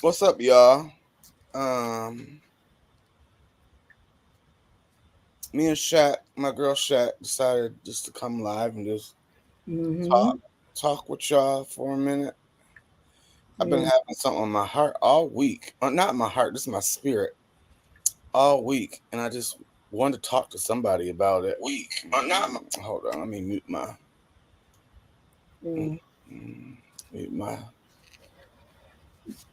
What's up, y'all? Um, Me and Shaq, my girl Shaq, decided just to come live and just Mm-hmm. talk with y'all for a minute. I've been Yeah. having something on my heart all week. Not my heart, this is my spirit all week, and I just wanted to talk to somebody about it. Hold on, let me Mm. mm, mute my.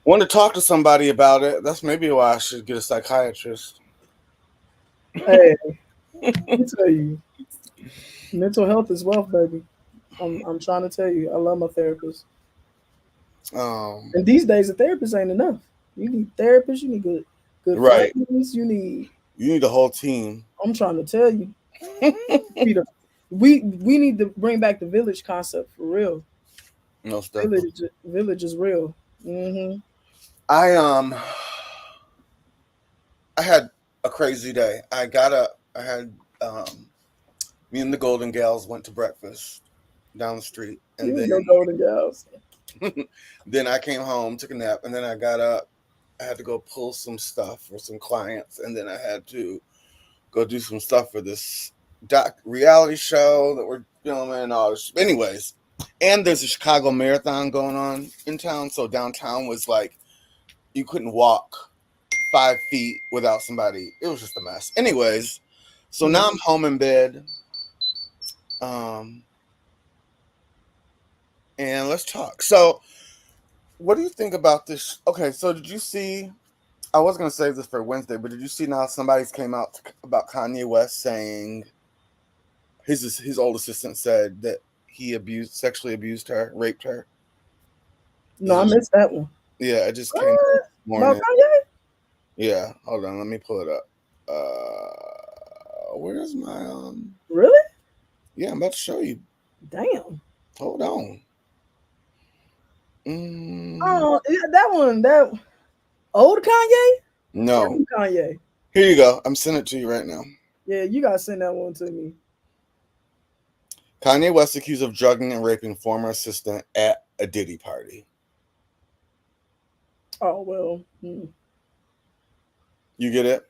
Want to talk to somebody about it. That's maybe why I should get a psychiatrist. Hey, let me tell you, mental health is wealth, baby. I'm trying to tell you, I love my therapist. Um, And these days, a therapist ain't enough. You need therapists. You need good right. friends. You need. You need a whole team. I'm trying to tell you, we the- we need to bring back the village concept for real. Most definitely. Village is real. Mm-hmm. I I had a crazy day. I got up. I had me and the Golden Gals went to breakfast down the street, and You and your golden gals. then I came home, took a nap, and then I got up. I had to go pull some stuff for some clients, and then I had to go do some stuff for this doc reality show that we're filming and all this. Anyways, and there's a Chicago Marathon going on in town, so downtown was like you couldn't walk 5 feet without somebody. It was just a mess. Anyways, so now I'm home in bed. Um, and let's talk. So, what do you think about this? Okay, so did you see? I was gonna save this for Wednesday, but did you see now somebody's came out about Kanye West saying his old assistant said that he sexually abused her, raped her. No, Is I it? missed that one. Yeah, it just came out What this about morning. Kanye? Yeah, hold on, let me pull it up. Where's my Really? Yeah, I'm about to show you. Damn. Hold on. Mm, Oh, yeah, that one. That old Kanye or no. new Kanye? Here you go. I'm sending it to you right now. Yeah, you gotta send that one to me. Kanye West accused of drugging and raping former assistant at a Diddy party. Oh well. You get it?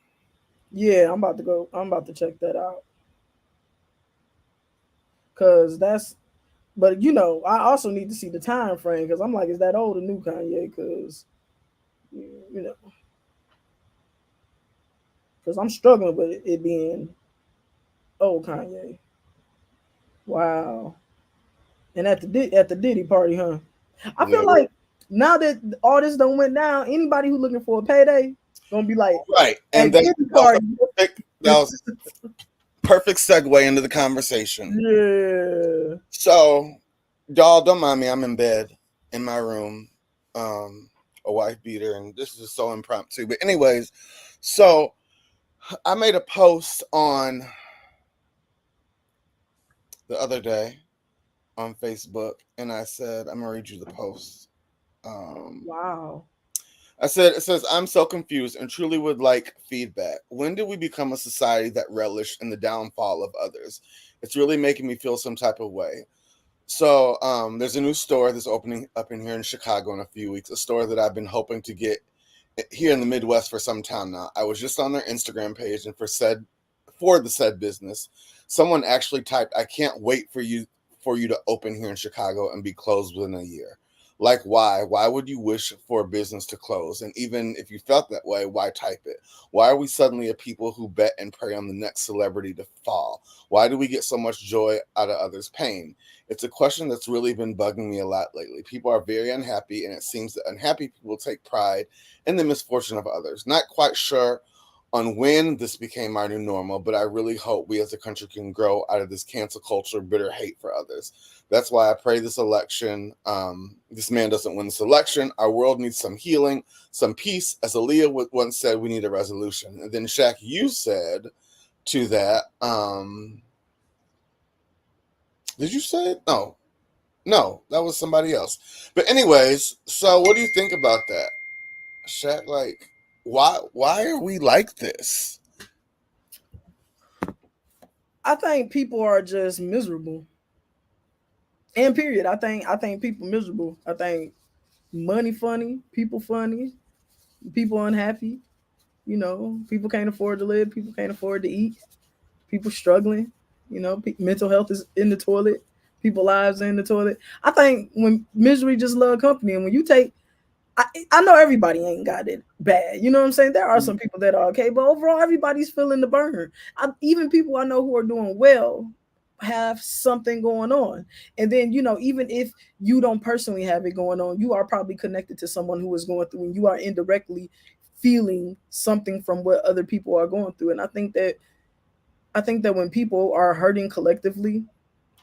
Yeah, I'm about to go. I'm about to check that out. Cause that's. But I also need to see the time frame. Cause I'm like, is that old or new Kanye? Cause you know, cause I'm struggling with it being old Kanye. Wow. And at the Diddy party, huh? I feel Yep. like now that all this done went down, anybody who looking for a payday gonna be like Right. And at that, Diddy that was a party. perfect segue into the conversation. Yeah. So, y'all don't mind me. I'm in bed in my room, um, a wife beater, and this is so impromptu. But anyways, so I made a post on the other day on Facebook, and I said I'm gonna read you the post. Um, Wow. I said, it says, I'm so confused and truly would like feedback. When did we become a society that relished in the downfall of others? It's really making me feel some type of way. So, there's a new store that's opening up in here in Chicago in a few weeks, a store that I've been hoping to get here in the Midwest for some time now. I was just on their Instagram page, and for the said business, someone actually typed, "I can't wait for you to open here in Chicago and be closed within a year." Like, why? Why would you wish for a business to close? And even if you felt that way, why type it? Why are we suddenly a people who bet and pray on the next celebrity to fall? Why do we get so much joy out of others' pain? It's a question that's really been bugging me a lot lately. People are very unhappy, and it seems that unhappy people take pride in the misfortune of others. Not quite sure on when this became our new normal, but I really hope we as a country can grow out of this cancel culture, bitter hate for others. That's why I pray this man doesn't win this election. Our world needs some healing, some peace. As Aaliyah once said, we need a resolution. And then Shaq, you said to that, did you say it? No, no, that was somebody else. But anyways, so what do you think about that, Shaq? Like, why are we like this? I think people are just miserable. And period. I think people miserable. I think money funny, people funny. People unhappy. People can't afford to live. People can't afford to eat. People struggling. Mental health is in the toilet. People lives are in the toilet. I think when misery just love company, and when you take, I know everybody ain't got it bad. You know what I'm saying? There are some people that are okay, but overall, everybody's feeling the burn. Even people I know who are doing well have something going on. And then, even if you don't personally have it going on, you are probably connected to someone who is going through, and you are indirectly feeling something from what other people are going through. And I think that when people are hurting collectively,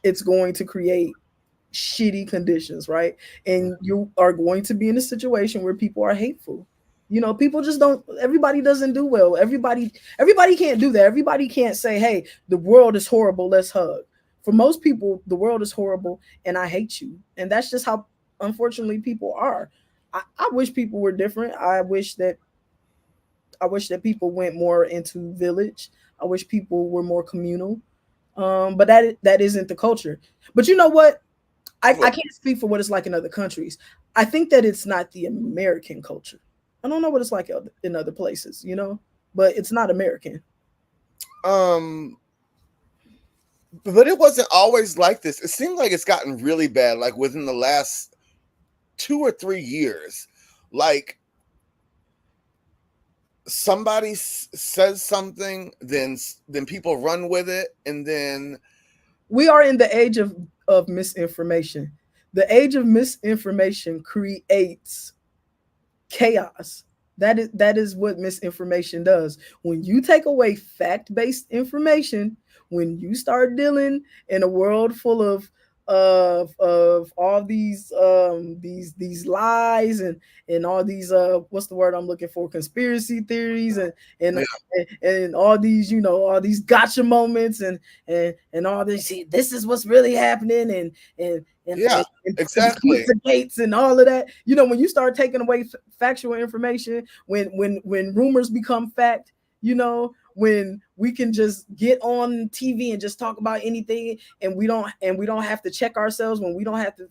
it's going to create shitty conditions, right? And you are going to be in a situation where people are hateful. People just don't, everybody doesn't do well. Everybody can't do that. Everybody can't say, hey, the world is horrible, let's hug. For most people, the world is horrible and I hate you. And that's just how, unfortunately, people are. I wish people were different. I wish that people went more into village. I wish people were more communal. But that isn't the culture. But you know what? I can't speak for what it's like in other countries. I think that it's not the American culture. I don't know what it's like in other places, but it's not American. Um, but it wasn't always like this. It seems like it's gotten really bad, like within the last 2 or 3 years. Like somebody says something, then people run with it, and then We are in the age of misinformation. The age of misinformation creates chaos. That is what misinformation does. When you take away fact-based information, when you start dealing in a world full of all these lies and all these what's the word I'm looking for, conspiracy theories, and and all these all these gotcha moments, and all this, see, this is what's really happening, yeah, and exactly. gates and all of that. When you start taking away factual information, when rumors become fact, when we can just get on TV and just talk about anything, and we don't have to check ourselves, when we don't have to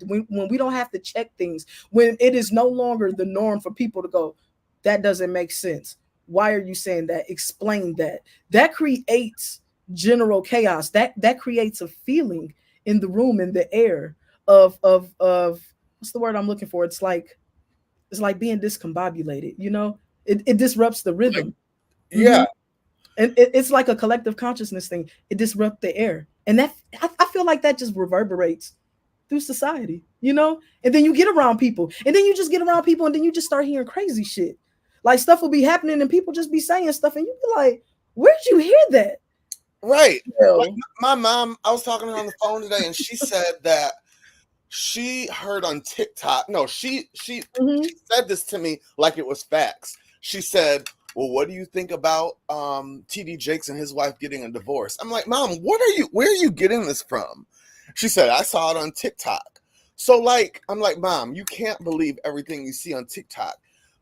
when we don't have to check things, when it is no longer the norm for people to go, that doesn't make sense. Why are you saying that? Explain that. That creates general chaos. That creates a feeling in the room, in the air of what's the word I'm looking for? It's like being discombobulated. It disrupts the rhythm. Yeah, And it's like a collective consciousness thing. It disrupts the air, and I feel like that just reverberates through society. And then you get around people, and then you just get around people, and then you just start hearing crazy shit. Like, stuff will be happening, and people just be saying stuff, and you be like, "Where'd you hear that?" right. Like Well, my mom, I was talking to her on the phone today, and she said that she heard on TikTok. No, she mhm. said this to me like it was facts. She said, "Well, what do you think about TD Jakes and his wife getting a divorce?" I'm like, "Mom, where are you getting this from?" She said, "I saw it on TikTok." So like, I'm like, "Mom, you can't believe everything you see on TikTok.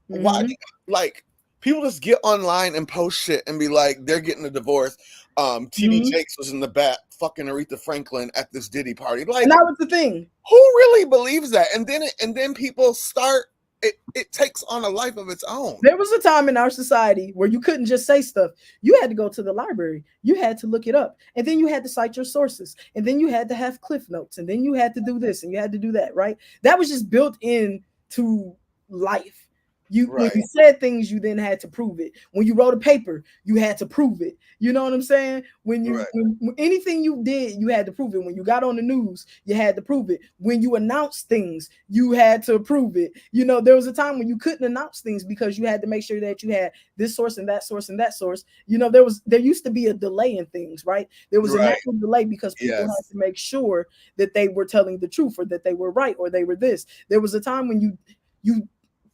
Why Mhm. like people just get online and post shit and be like they're getting a divorce. TD Mhm. Jakes was in the back fucking Aretha Franklin at this Diddy party. And Like, that was the thing. who really believes that? And then people start it takes on a life of its own. There was a time in our society where you couldn't just say stuff. You had to go to the library. You had to look it up. And then you had to cite your sources. And then you had to have cliff notes. And then you had to do this and you had to do that, right? That was just built in to life. When Right, you said things, you then had to prove it. When you wrote a paper, you had to prove it. You know what I'm saying? right, When anything you did, you had to prove it. When you got on the news, you had to prove it. When you announced things, you had to prove it. There was a time when you couldn't announce things because you had to make sure that you had this source and that source and that source. There used to be a delay in things, right? There was a right. natural delay because people had Yes. to make sure that they were telling the truth, or that they were right, or they were this. There was a time when you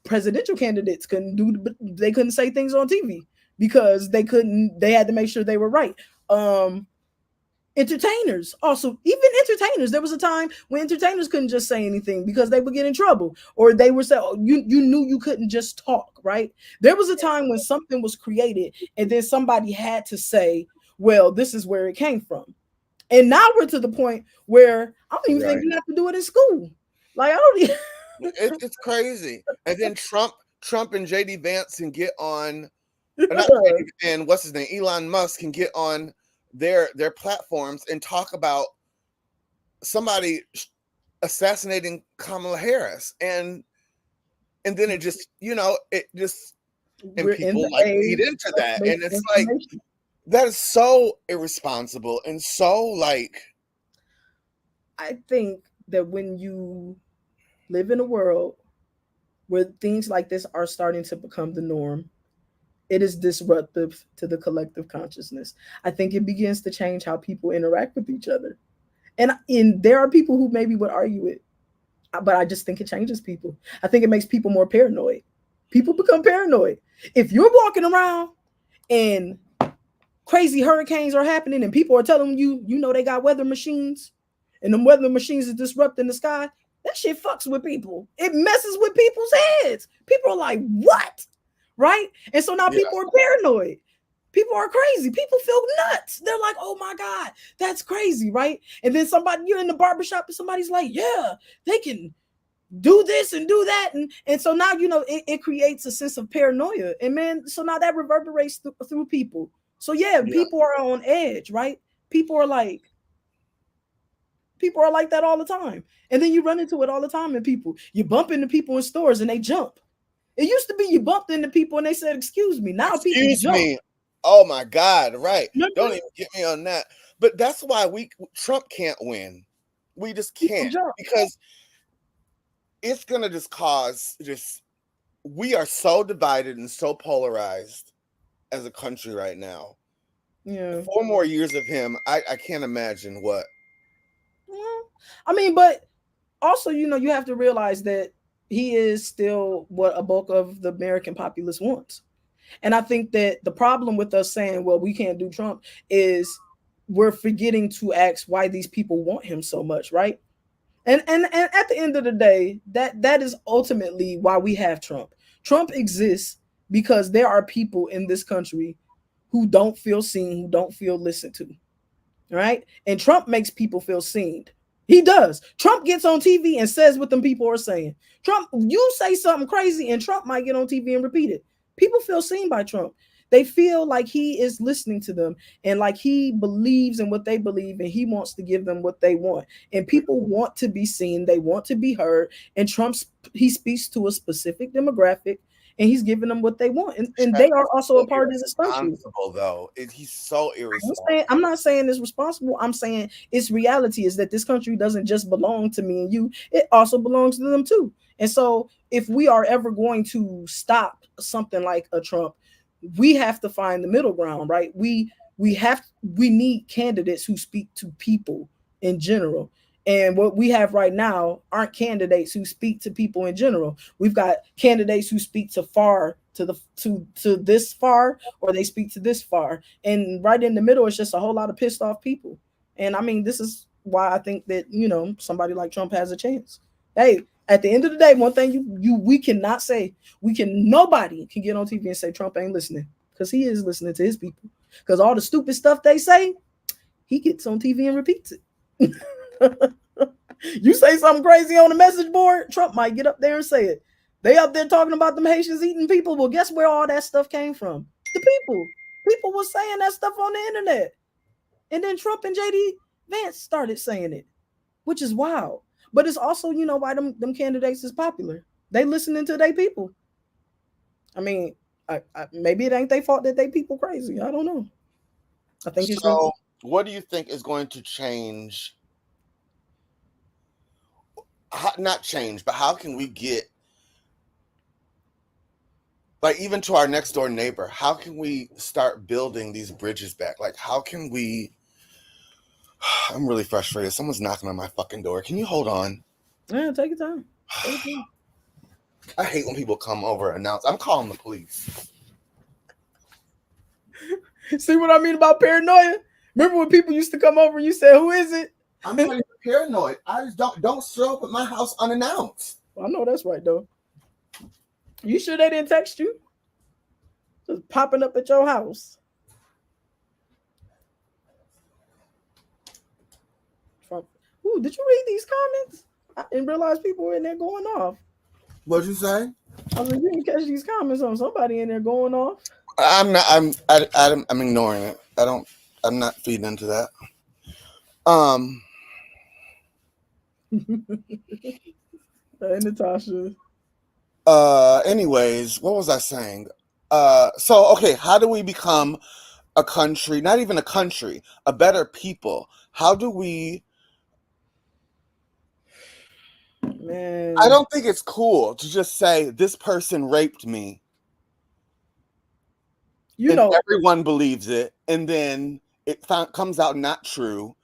presidential candidates they couldn't say things on TV because they had to make sure they were right. um Entertainers also, even entertainers, there was a time when entertainers couldn't just say anything because they would get in trouble, or they would say, oh, you knew you couldn't just talk, right? There was a time when something was created and then somebody had to say, well, this is where it came from. And now we're to the point where I don't even think Right. you have to do it in school. Like, I don't even It's crazy. And then Trump and JD Vance can get on, not JD, and what's his name, Elon Musk can get on their platforms and talk about somebody assassinating Kamala Harris, and then it just, it just, and We're people like feed into that, and it's like, that is so irresponsible and so like. I think that when you live in a world where things like this are starting to become the norm, it is disruptive to the collective consciousness. I think it begins to change how people interact with each other. And there are people who maybe would argue it, but I just think it changes people. I think it makes people more paranoid. People become paranoid. If you're walking around and crazy hurricanes are happening and people are telling you, they got weather machines and them weather machines are disrupting the sky, that shit fucks with people. It messes with people's heads. People are like, what? Right? And so now people are paranoid. People are crazy. People feel nuts. They're like, oh my God, that's crazy, right? And then you're in the barbershop and somebody's like, yeah, they can do this and do that. And so now, it creates a sense of paranoia. And man, so now that reverberates through people. So people are on edge, right? People are like that all the time. And then you run into it all the time in people. You bump into people in stores and they jump. It used to be you bumped into people and they said, excuse me. Now people jump. Oh my God, right. Don't even get me on that. But that's why Trump can't win. We just can't, because it's gonna just cause we are so divided and so polarized as a country right now. Yeah. 4 more years of him, I can't imagine what. Well, I mean, but also, you have to realize that he is still what a bulk of the American populace wants. And I think that the problem with us saying, well, we can't do Trump is we're forgetting to ask why these people want him so much, right? And at the end of the day, that is ultimately why we have Trump. Trump exists because there are people in this country who don't feel seen, who don't feel listened to, right? And Trump makes people feel seen. He does. Trump gets on TV and says what them people are saying. Trump, you say something crazy and Trump might get on TV and repeat it. People feel seen by Trump. They feel like he is listening to them and like he believes in what they believe and he wants to give them what they want. And people want to be seen. They want to be heard. And he speaks to a specific demographic and he's giving them what they want. And they are also a part of this country. Though. He's so irresponsible. I'm not saying it's responsible. I'm saying its reality is that this country doesn't just belong to me and you. It also belongs to them too. And so if we are ever going to stop something like a Trump, we have to find the middle ground, right? We need candidates who speak to people in general. And what we have right now aren't candidates who speak to people in general. We've got candidates who speak to this far, or they speak to this far. And right in the middle is just a whole lot of pissed off people. And I mean, this is why I think that, somebody like Trump has a chance. Hey, at the end of the day, one thing we cannot say, nobody can get on TV and say Trump ain't listening, because he is listening to his people. Because all the stupid stuff they say, he gets on TV and repeats it. You say something crazy on the message board, Trump might get up there and say it. They up there talking about them Haitians eating people. Well, guess where all that stuff came from? The people. People were saying that stuff on the internet. And then Trump and JD Vance started saying it, which is wild. But it's also, why them candidates is popular. They listening to their people. I mean, maybe it ain't their fault that they people crazy. I don't know. I think so. What do you think is going to change? Not change, but how can we get, like, even to our next door neighbor? How can we start building these bridges back? Like, how can we? I'm really frustrated. Someone's knocking on my fucking door. Can you hold on? Yeah, take your time. I hate when people come over and announce. I'm calling the police. See what I mean about paranoia? Remember when people used to come over and you said, who is it? I'm not even paranoid. I just don't show up at my house unannounced. I know that's right, though. You sure they didn't text you? Just popping up at your house. Ooh, did you read these comments? I didn't realize people were in there going off. What'd you say? I was like, you can catch these comments on somebody in there going off. I'm not. I'm ignoring it. I'm not feeding into that. Hey, Natasha. Anyways, what was I saying? So okay, how do we become a country? Not even a country, a better people. How do we? Man, I don't think it's cool to just say this person raped me, you and know, everyone believes it, and then comes out not true,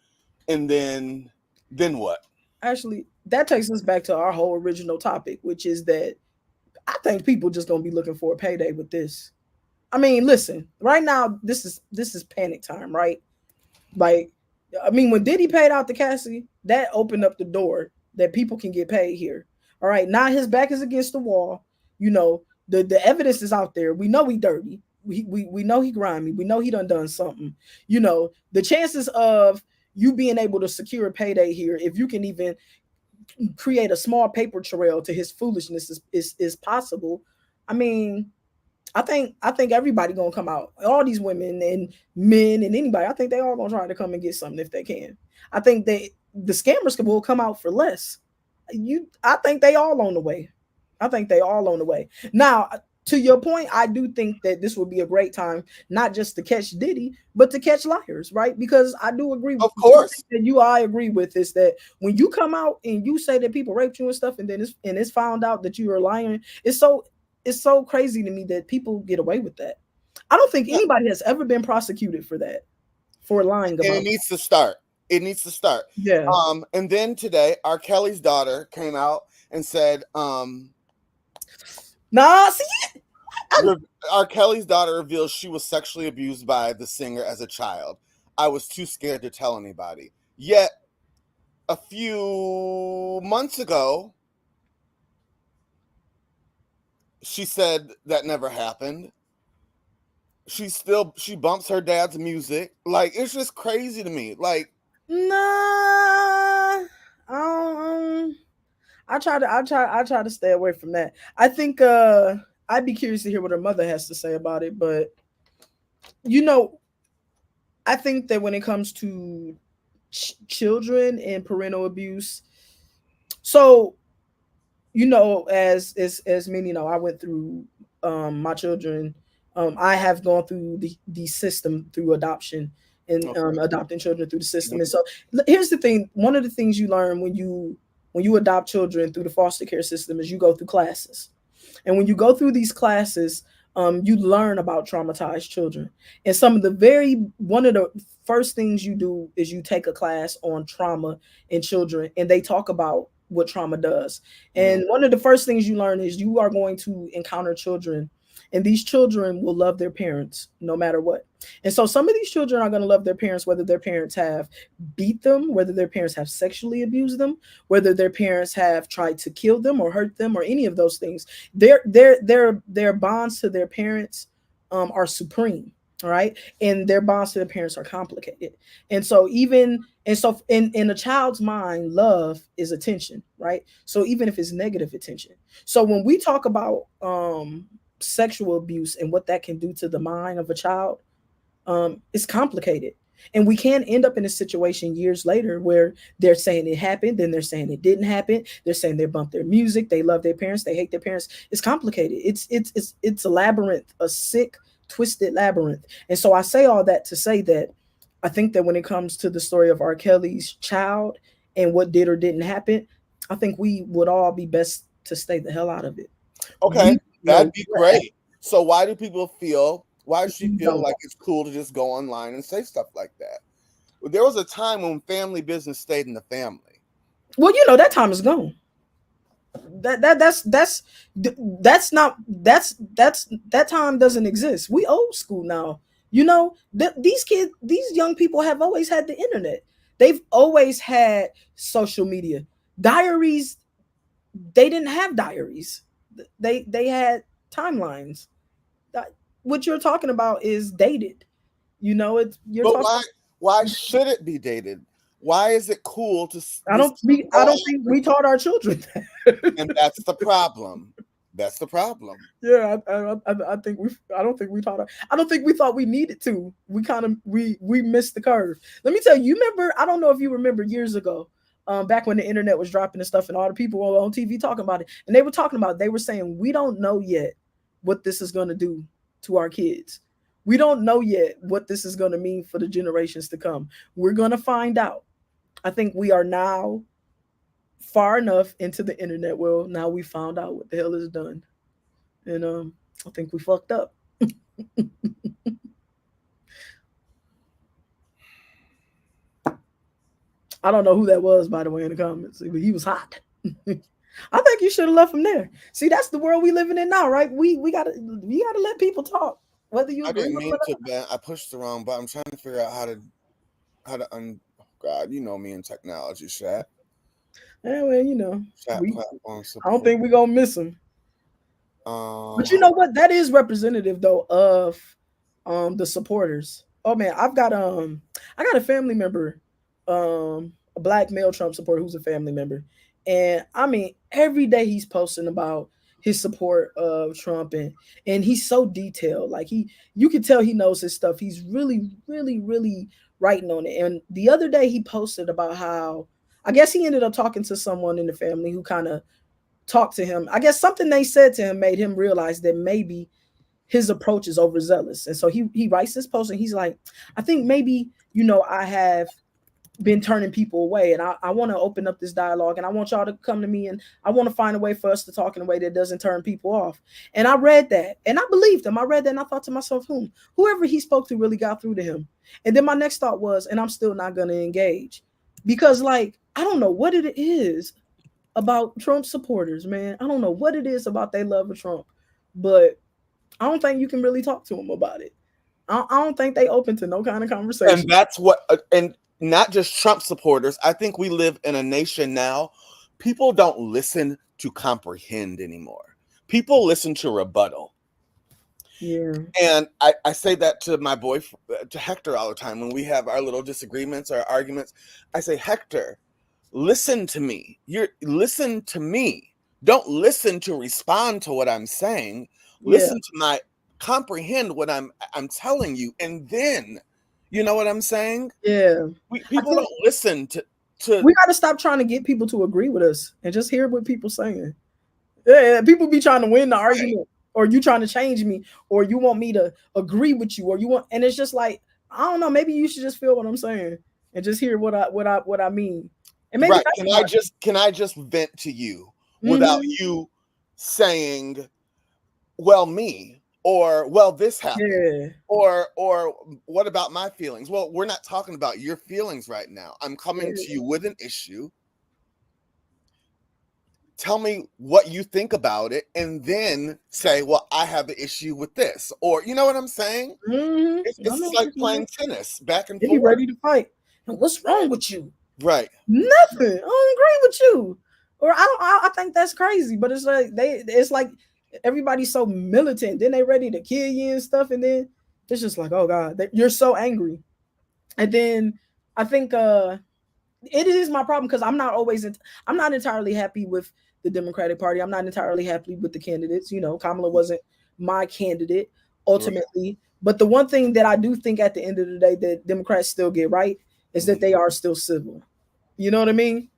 and then what? actually, that takes us back to our whole original topic, which is that I think people just gonna be looking for a payday with this. I mean, listen, right now this is panic time, right? Like, I mean, when Diddy paid out to Cassie, that opened up the door that people can get paid here. All right, now his back is against the wall. You know, the evidence is out there. We know he dirty. We know he grimy. We know he done something. You know, the chances of you being able to secure a payday here, if you can even create a small paper trail to his foolishness, is possible. I mean, I think everybody gonna come out. All these women and men and anybody. I think they all gonna try to come and get something if they can. I think the scammers will come out for less. I think they all on the way. I think they all on the way. Now, to your point, I do think that this would be a great time, not just to catch Diddy, but to catch liars, right? Because I do agree with Of course. that I agree with is that when you come out and you say that people raped you and stuff, and then it's found out that you are lying, it's so crazy to me that people get away with that. I don't think anybody has ever been prosecuted for that, for lying about And it needs to start. It needs to start. Yeah. And then today, R. Kelly's daughter came out and said, Nah, see, R. Kelly's daughter reveals she was sexually abused by the singer as a child. I was too scared to tell anybody. Yet, a few months ago, she said that never happened. She bumps her dad's music. Like, it's just crazy to me. Like, nah. I try to stay away from that. I think I'd be curious to hear what her mother has to say about it, but you know, I think that when it comes to children and parental abuse, so you know, as many know, I went through my children. I have gone through the system through adoption and adopting children through the system. And so here's the thing: one of the things you learn when you adopt children through the foster care system is you go through classes, and when you go through these classes, you learn about traumatized children. And one of the first things you do is you take a class on trauma in children, and they talk about what trauma does. And one of the first things you learn is you are going to encounter children, and these children will love their parents no matter what. And so some of these children are going to love their parents whether their parents have beat them, whether their parents have sexually abused them, whether their parents have tried to kill them or hurt them or any of those things. Their bonds to their parents are supreme. All right. And their bonds to their parents are complicated. And so in a child's mind, love is attention, right? So even if it's negative attention. So when we talk about sexual abuse and what that can do to the mind of a child, it's complicated. And we can end up in a situation years later where they're saying it happened, then they're saying it didn't happen. They're saying they bumped their music, they love their parents, they hate their parents. It's complicated. It's a labyrinth, a sick, twisted labyrinth. And so I say all that to say that I think that when it comes to the story of R. Kelly's child and what did or didn't happen, I think we would all be best to stay the hell out of it. okay, that'd be great. So why does she feel like it's cool to just go online and say stuff like that? Well, there was a time when family business stayed in the family. Well, you know, that time is gone. That time doesn't exist. We old school now. You know, these young people have always had the internet. They've always had social media. Diaries, they didn't have diaries. They had timelines. What you're talking about is dated. You know, Why should it be dated? Why is it cool to? I don't think we taught our children that. And that's the problem. That's the problem. Yeah, I think I don't think we thought. I don't think we thought we needed to. We kind of we missed the curve. Let me tell you. You remember? I don't know if you remember years ago, back when the internet was dropping and stuff, and all the people were on TV talking about it, and they were talking about. They were saying we don't know yet what this is going to do to our kids. We don't know yet what this is going to mean for the generations to come. We're going to find out. I think we are now far enough into the internet world. Now we found out what the hell is done. And I think we fucked up. I don't know who that was, by the way, in the comments, but he was hot. I think you should have left him there. See, that's the world we living in now, right? We gotta let people talk. Whether you I agree didn't with mean it or to, not. Ben. I pushed the wrong button. I'm trying to figure out how to oh God, you know me in technology, chat. Anyway, you know, Chat we, platform I don't think we're gonna miss him. But you Um, know what? That is representative though of the supporters. Oh man, I got a family member, a black male Trump supporter who's a family member. And I mean, every day he's posting about his support of Trump, and he's so detailed. Like you can tell he knows his stuff. He's really, really, really writing on it. And the other day he posted about how I guess he ended up talking to someone in the family who kind of talked to him. I guess something they said to him made him realize that maybe his approach is overzealous. And so he writes this post and he's like, I think maybe, I have been turning people away, and I want to open up this dialogue, and I want y'all to come to me, and I want to find a way for us to talk in a way that doesn't turn people off. And I read that and I believed him. I read that and I thought to myself, whoever he spoke to really got through to him. And then my next thought was, and I'm still not going to engage because like, I don't know what it is about Trump supporters, man. I don't know what it is about they love of Trump, but I don't think you can really talk to them about it. I don't think they open to no kind of conversation. and that's what, and not just Trump supporters. I think we live in a nation now. People don't listen to comprehend anymore. People listen to rebuttal. Yeah. And I say that to my boyfriend, to Hector, all the time when we have our little disagreements or arguments. I say, Hector, listen to me. Listen to me. Don't listen to respond to what I'm saying. Yeah. Listen to comprehend what I'm telling you, and then, you know what I'm saying? Yeah. People don't listen to. We got to stop trying to get people to agree with us and just hear what people saying. Yeah, people be trying to win the argument, or you trying to change me, or you want me to agree with you, or you want, and it's just like, I don't know. Maybe you should just feel what I'm saying and just hear what I mean. And maybe can I just vent to you without you saying, well, me, or well, this happened, or what about my feelings? Well, we're not talking about your feelings right now. I'm coming to you with an issue. Tell me what you think about it, and then say, well, I have an issue with this, or you know what I'm saying? Mm-hmm. It's like playing tennis back and forth. Be ready to fight. And what's wrong with you? Right. Nothing. I don't agree with you. Or I think that's crazy. But it's like everybody's so militant. Then they ready to kill you and stuff. And then it's just like, oh God, you're so angry. And then I think it is my problem because I'm not entirely happy with the Democratic Party. I'm not entirely happy with the candidates. Kamala wasn't my candidate ultimately. Right. But the one thing that I do think at the end of the day that Democrats still get right is that they are still civil. You know what I mean?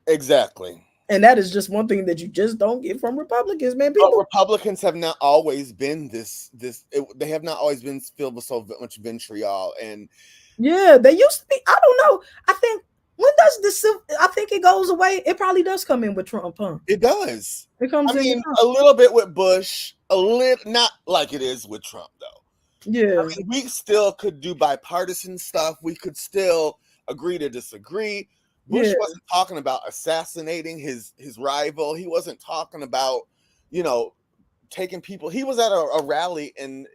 Exactly. And that is just one thing that you just don't get from Republicans, man. But Republicans have not always been they have not always been filled with so much vitriol. And yeah, they used to be. I don't know. I think when does this? I think it goes away. It probably does come in with Trump, huh? It does. It comes in a little bit with Bush, a little, not like it is with Trump, though. Yeah. I mean, we still could do bipartisan stuff. We could still agree to disagree. Bush wasn't talking about assassinating his rival. He wasn't talking about, taking people. He was at a rally in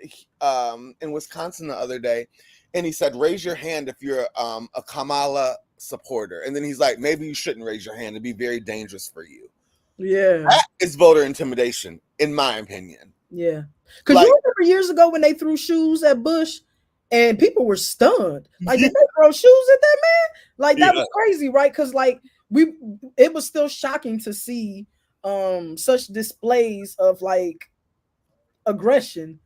Wisconsin the other day, and he said, raise your hand if you're a Kamala supporter. And then he's like, maybe you shouldn't raise your hand. It'd be very dangerous for you. Yeah. That is voter intimidation, in my opinion. Yeah. Because you remember years ago when they threw shoes at Bush and people were stunned. Like, did they throw shoes at that man? Like, that was crazy, right? Because, like, it was still shocking to see such displays of like aggression.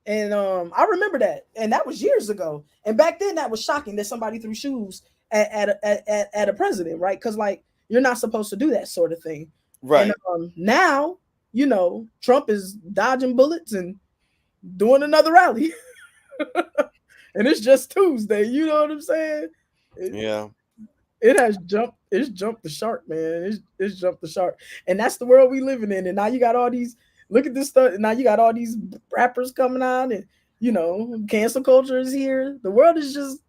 And I remember that, and that was years ago. And back then, that was shocking that somebody threw shoes at a president, right? Because like you're not supposed to do that sort of thing. And Right. now, you know, Trump is dodging bullets and doing another rally, and it's just Tuesday. You know what I'm saying? It, Yeah. it has jumped. It's jumped the shark, man. It's jumped the shark, and that's the world we living in. And now you got all these. Look at this stuff. Now you got all these rappers coming out, and you know, cancel culture is here. The world is just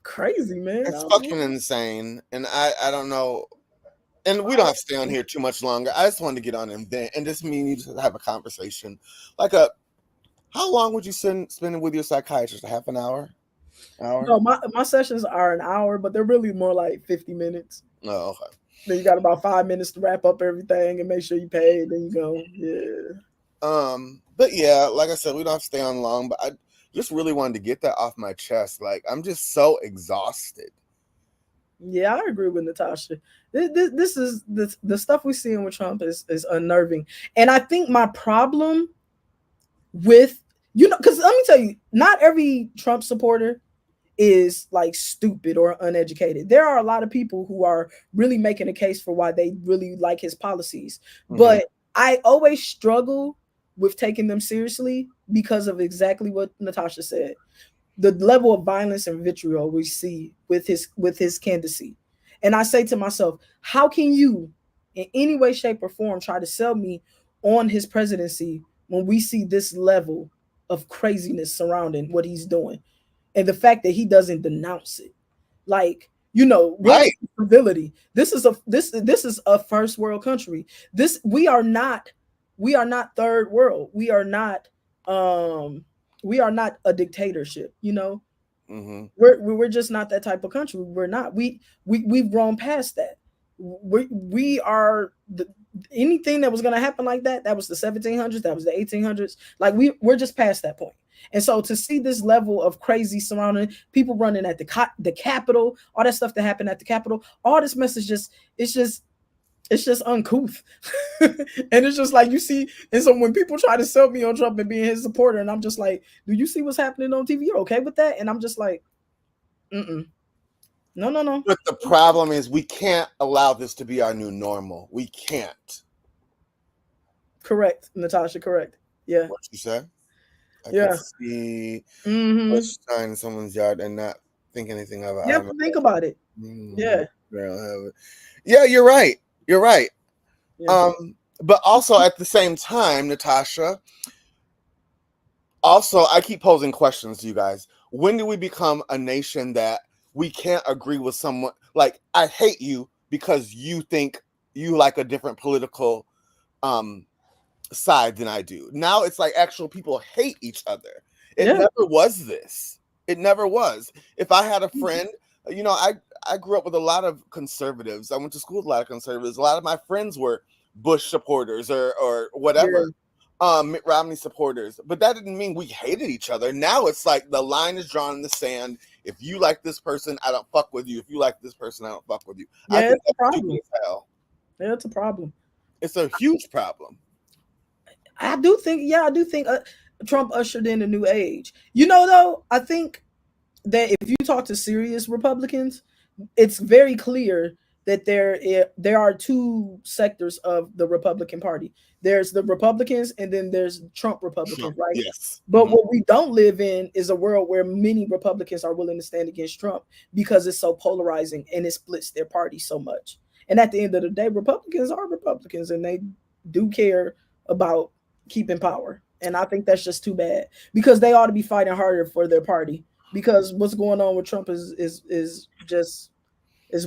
crazy, man. It's fucking insane. And I don't know. And we don't have to stay on here too much longer. I just wanted to get on and just me and you just have a conversation. Like how long would you spend with your psychiatrist? A half an hour? Hour? No, my sessions are an hour, but they're really more like 50 minutes. Oh, okay. Then you got about 5 minutes to wrap up everything and make sure you pay. Then you go, yeah. But yeah, like I said, we don't have to stay on long. But I just really wanted to get that off my chest. Like I'm just so exhausted. Yeah, I agree with Natasha. This is the stuff we're seeing with Trump is unnerving, and I think my problem with because let me tell you, not every Trump supporter is like stupid or uneducated. There are a lot of people who are really making a case for why they really like his policies. Mm-hmm. But I always struggle with taking them seriously because of exactly what Natasha said. The level of violence and vitriol we see with his candidacy. And I say to myself, how can you in any way, shape, or form try to sell me on his presidency when we see this level of craziness surrounding what he's doing? And the fact that he doesn't denounce it, like, you know, right? Civility. This is a first world country. We are not third world. We are not a dictatorship. You know, we're just not that type of country. We're not. We've grown past that. We are anything that was going to happen like that. That was the 1700s. That was the 1800s. Like we're just past that point. And so to see this level of crazy surrounding people running at the Capitol, all that stuff that happened at the Capitol, all this message it's just uncouth. And it's just like you see, and so when people try to sell me on Trump and being his supporter, and I'm just like, do you see what's happening on TV? You're okay with that? And I'm just like, no. But the problem is we can't allow this to be our new normal. We can't. Correct, Natasha, correct. Yeah. What you say? I can see a sign in someone's yard and not think anything of it. Yeah, think about it. Yeah. Yeah, you're right. You're right. Yeah. But also at the same time, Natasha, also I keep posing questions to you guys. When do we become a nation that we can't agree with someone? Like, I hate you because you think you like a different political side than I do. Now it's like actual people hate each other. It never was this. It never was. If I had a friend, you know, I grew up with a lot of conservatives. I went to school with a lot of conservatives. A lot of my friends were Bush supporters or whatever, Mitt Romney supporters. But that didn't mean we hated each other. Now it's like the line is drawn in the sand. If you like this person, I don't fuck with you. If you like this person, I don't fuck with you. Yeah, it's a problem. Yeah, it's a problem. It's a huge problem. I do think Trump ushered in a new age. You know, though, I think that if you talk to serious Republicans, it's very clear that there are two sectors of the Republican Party. There's the Republicans and then there's Trump Republicans, right? Yes. But what we don't live in is a world where many Republicans are willing to stand against Trump because it's so polarizing and it splits their party so much. And at the end of the day, Republicans are Republicans and they do care about keeping power. And I think that's just too bad because they ought to be fighting harder for their party because what's going on with Trump is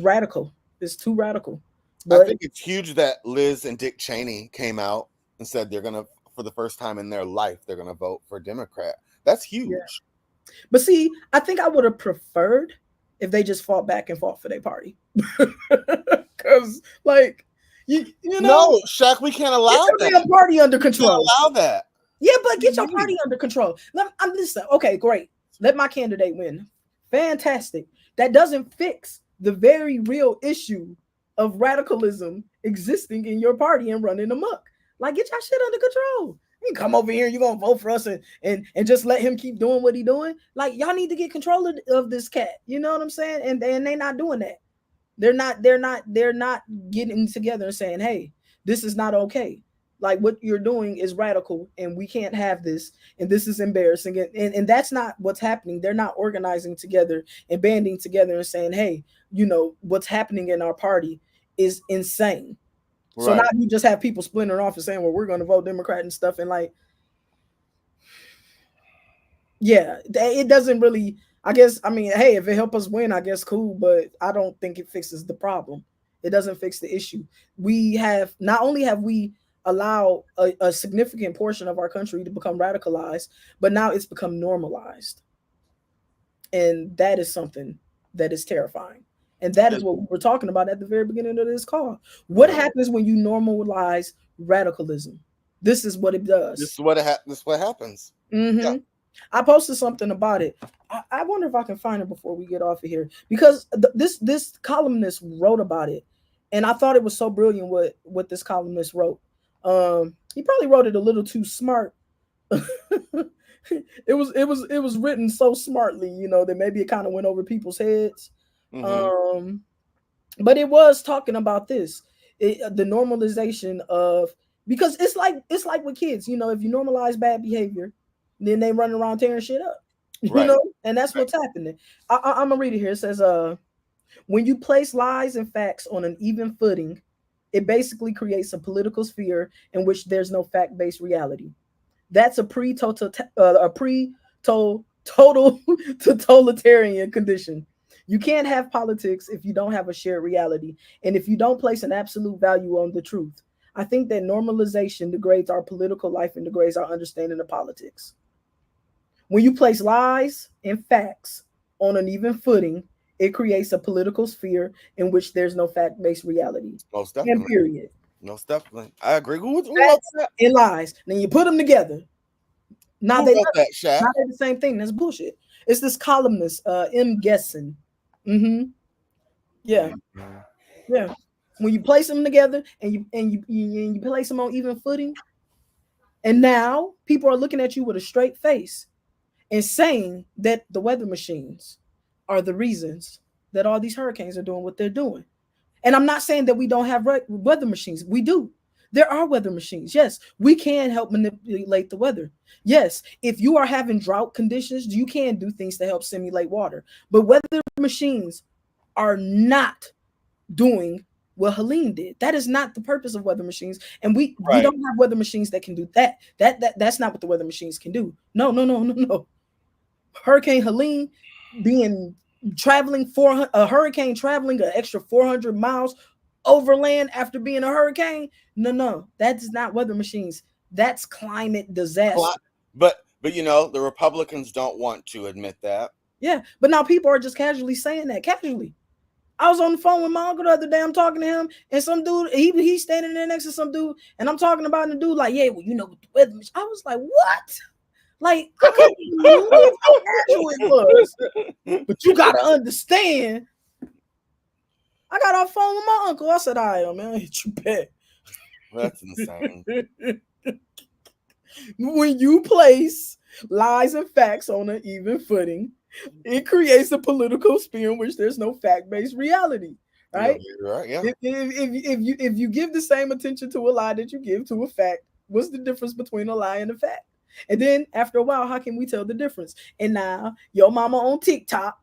radical. It's too radical. But I think it's huge that Liz and Dick Cheney came out and said they're going to, for the first time in their life, they're going to vote for Democrat. That's huge. Yeah. But see, I think I would have preferred if they just fought back and fought for their party. Because, like, you know. No, Shaq, we can't allow that. Get your party under control. We can't allow that. Yeah, but get your party under control. I'm listening. Okay, great. Let my candidate win. Fantastic. That doesn't fix the very real issue of radicalism existing in your party and running amok. Like, get your shit under control. You come over here, you're gonna vote for us and just let him keep doing what he doing. Like, y'all need to get control of this cat. You know what I'm saying? And they not doing that. They're not getting together and saying, hey, this is not okay. Like, what you're doing is radical and we can't have this, and this is embarrassing. And that's not what's happening. They're not organizing together and banding together and saying, hey, what's happening in our party is insane. So now Right. you just have people splintering off and saying, well, we're going to vote Democrat and stuff. And like, yeah, it doesn't really, I guess, I mean, hey, if it help us win, I guess cool, but I don't think it fixes the problem. It doesn't fix the issue. We have, not only have we allowed a significant portion of our country to become radicalized, but now it's become normalized. And that is something that is terrifying. And that is what we were talking about at the very beginning of this call. What Right. happens when you normalize radicalism? This is what it This does. is what this is what happens. Yeah. I posted something about it. I wonder if I can find it before we get off of here, because this columnist wrote about it, and I thought it was so brilliant what this columnist wrote. He probably wrote it a little too smart. It was written so smartly, that maybe it kind of went over people's heads. Mm-hmm. Um, but it was talking about the normalization of, because it's like with kids, if you normalize bad behavior, then they run around tearing shit up, Right. and that's what's happening. I'm gonna read it here. It says, when you place lies and facts on an even footing, it basically creates a political sphere in which there's no fact-based reality. That's a total totalitarian condition. You can't have politics if you don't have a shared reality, and if you don't place an absolute value on the truth. I think that normalization degrades our political life and degrades our understanding of politics. When you place lies and facts on an even footing, it creates a political sphere in which there's no fact-based reality. Most And definitely. period. Most definitely. I agree. Who wrote Facts that? and lies. Then you put them together. Now Who they wrote that, Shaq? not the same thing. That's bullshit. It's this columnist, M. Gesson. Mm-hmm. Yeah, Mhm. yeah. When you place them together and you place them on even footing, and now people are looking at you with a straight face and saying that the weather machines are the reasons that all these hurricanes are doing what they're doing. And I'm not saying that we don't have weather machines. We do. There are weather machines. Yes, we can help manipulate the weather. Yes, if you are having drought conditions, you can do things to help simulate water. But weather machines are not doing what Helene did. That is not the purpose of weather machines. And we Right. don't have weather machines that can do that. That's not what the weather machines can do. No, no, no, no, no. Hurricane Helene being traveling for a hurricane traveling an extra 400 miles overland after being a hurricane. No, no, that's not weather machines. That's climate disaster. But the Republicans don't want to admit that. Yeah, but now people are just casually saying that casually. I was on the phone with my uncle the other day. I'm talking to him, and some dude, he's standing there next to some dude, and I'm talking about the dude like, yeah, well, what the weather. I was like, what? Like, I couldn't believe how casual it was. But you gotta understand. I got off phone with my uncle. I said, all right, man, I hit you back. That's insane. When you place lies and facts on an even footing, it creates a political sphere in which there's no fact-based reality. Right? You're right. Yeah. If you give the same attention to a lie that you give to a fact, what's the difference between a lie and a fact? And then after a while, how can we tell the difference? And now your mama on TikTok,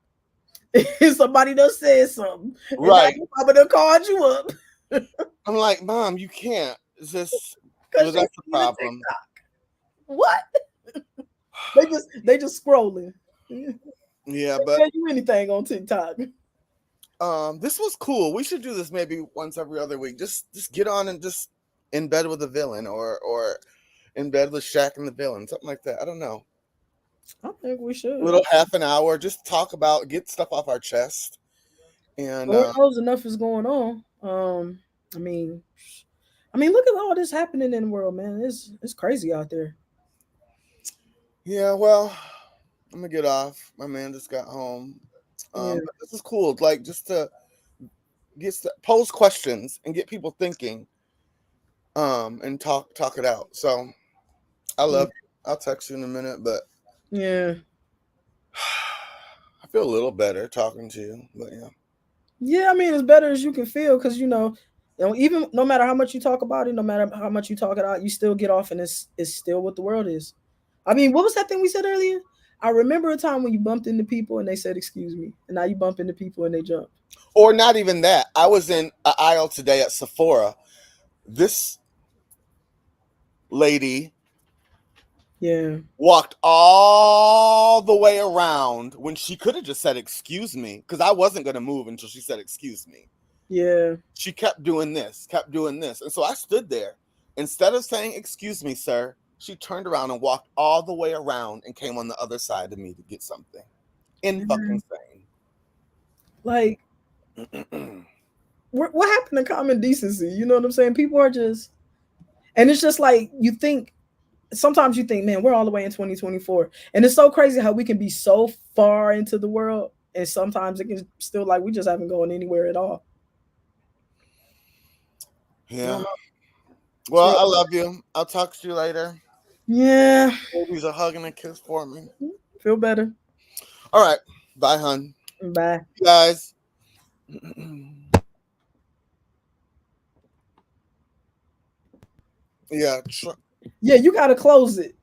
somebody done said something, and now Right. your mama done called you up I'm like, Mom, you can't. It's just because that's the she seen a problem. TikTok. What? They just scrolling. Yeah, They but tell you anything on TikTok. this was cool. We should do this maybe once every other week. Just get on and just in bed with a villain or in bed with Shaq and the villain, something like that. I don't know. I think we should. A little half an hour, just talk about get stuff off our chest. And Lord knows enough is going on. I mean, look at all this happening in the world, man. It's crazy out there. yeah, well, I'm gonna get off. My man just got home. Yeah. But this is cool. Like just to pose questions and get people thinking, and talk it out. So I love you. I'll text you in a minute, but Yeah. I feel a little better talking to you. But yeah. Yeah, I mean, as better as you can feel, because even no matter how much you talk about it, no matter how much you talk it out, you still get off, and it's still what the world is. I mean, what was that thing we said earlier? I remember a time when you bumped into people and they said, "Excuse me," and now you bump into people and they jump. Or not even that. I was in an aisle today at Sephora. This lady Yeah, walked all the way around when she could have just said excuse me, because I wasn't going to move until she said excuse me. yeah. She kept doing this, and so I stood there. Instead of saying excuse me, sir, she turned around and walked all the way around and came on the other side of me to get something. Fucking Like, what happened to common decency? You know what I'm saying? People are just, and it's just like sometimes you think, man, we're all the way in 2024, and it's so crazy how we can be so far into the world, and sometimes it can still like we just haven't gone anywhere at all. Yeah. Well, I love you. I'll talk to you later. Yeah. Babies a hug and a kiss for me. Feel better. All right. Bye, hun. Bye. Guys. Yeah. Yeah, you gotta close it.